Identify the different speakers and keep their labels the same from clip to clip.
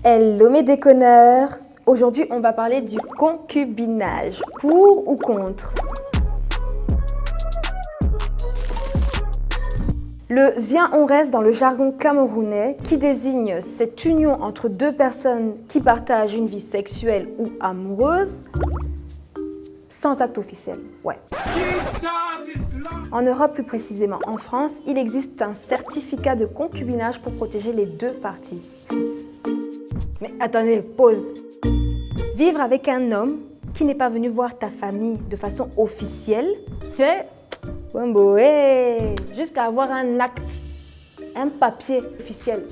Speaker 1: Hello mes déconneurs! Aujourd'hui, on va parler du concubinage. Pour ou contre? Le viens on reste dans le jargon camerounais qui désigne cette union entre deux personnes qui partagent une vie sexuelle ou amoureuse sans acte officiel. Ouais. En Europe, plus précisément en France, il existe un certificat de concubinage pour protéger les deux parties. Mais attendez, pause. Vivre avec un homme qui n'est pas venu voir ta famille de façon officielle, c'est jusqu'à avoir un acte, un papier officiel.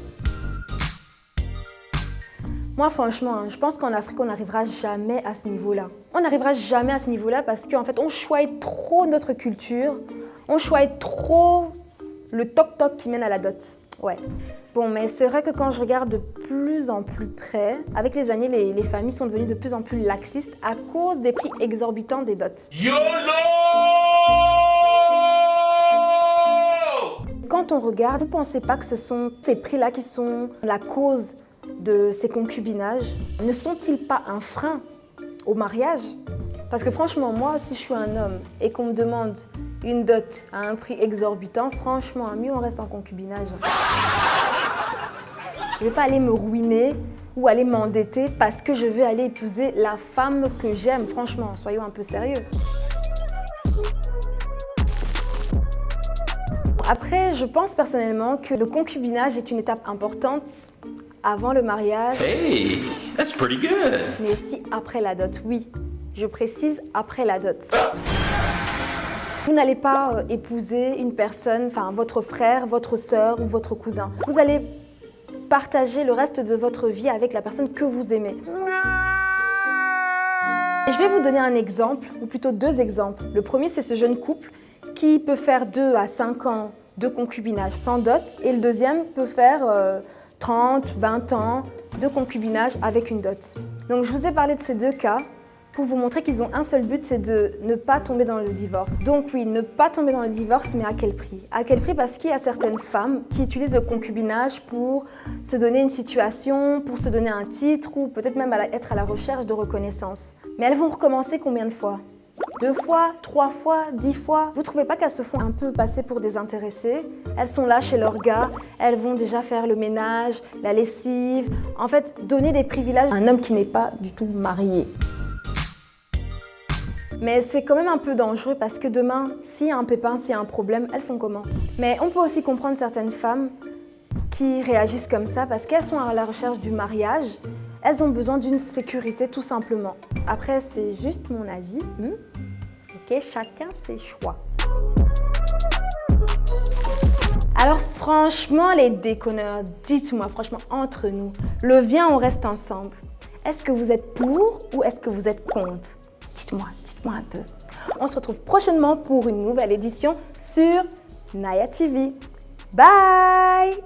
Speaker 1: Moi, franchement, je pense qu'en Afrique, on n'arrivera jamais à ce niveau-là. On n'arrivera jamais à ce niveau-là parce qu'en fait, on choisit trop notre culture. On choisit trop le toc-toc qui mène à la dot. Ouais. Bon, mais c'est vrai que quand je regarde de plus en plus près, avec les années, les familles sont devenues de plus en plus laxistes à cause des prix exorbitants des dots.
Speaker 2: YOLO!
Speaker 1: Quand on regarde, vous ne pensez pas que ce sont ces prix-là qui sont la cause de ces concubinages? Ne sont-ils pas un frein au mariage? Parce que franchement, moi, si je suis un homme et qu'on me demande une dot à un prix exorbitant, franchement, mieux on reste en concubinage. Je ne vais pas aller me ruiner ou aller m'endetter parce que je veux aller épouser la femme que j'aime. Franchement, soyons un peu sérieux. Après, je pense personnellement que le concubinage est une étape importante avant le mariage.
Speaker 2: Hey, that's pretty good.
Speaker 1: Mais aussi après la dot, oui. Je précise après la dot. Vous n'allez pas épouser une personne, enfin votre frère, votre sœur ou votre cousin. Vous allez partager le reste de votre vie avec la personne que vous aimez. Et je vais vous donner un exemple, ou plutôt deux exemples. Le premier, c'est ce jeune couple qui peut faire 2 à 5 ans de concubinage sans dot. Et le deuxième peut faire 30, 20 ans de concubinage avec une dot. Donc je vous ai parlé de ces deux cas pour vous montrer qu'ils ont un seul but, c'est de ne pas tomber dans le divorce. Donc oui, ne pas tomber dans le divorce, mais à quel prix? À quel prix? Parce qu'il y a certaines femmes qui utilisent le concubinage pour se donner une situation, pour se donner un titre ou peut-être même être à la recherche de reconnaissance. Mais elles vont recommencer combien de fois? 2 fois, 3 fois, 10 fois. Vous ne trouvez pas qu'elles se font un peu passer pour des intéressées? Elles sont là chez leur gars, elles vont déjà faire le ménage, la lessive. En fait, donner des privilèges à un homme qui n'est pas du tout marié. Mais c'est quand même un peu dangereux parce que demain, s'il y a un pépin, s'il y a un problème, elles font comment? Mais on peut aussi comprendre certaines femmes qui réagissent comme ça parce qu'elles sont à la recherche du mariage. Elles ont besoin d'une sécurité tout simplement. Après, c'est juste mon avis. Ok, chacun ses choix. Alors franchement, les déconneurs, dites-moi franchement entre nous, le viens on reste ensemble. Est-ce que vous êtes pour ou est-ce que vous êtes contre? Dites-moi un peu. On se retrouve prochainement pour une nouvelle édition sur Naya TV. Bye!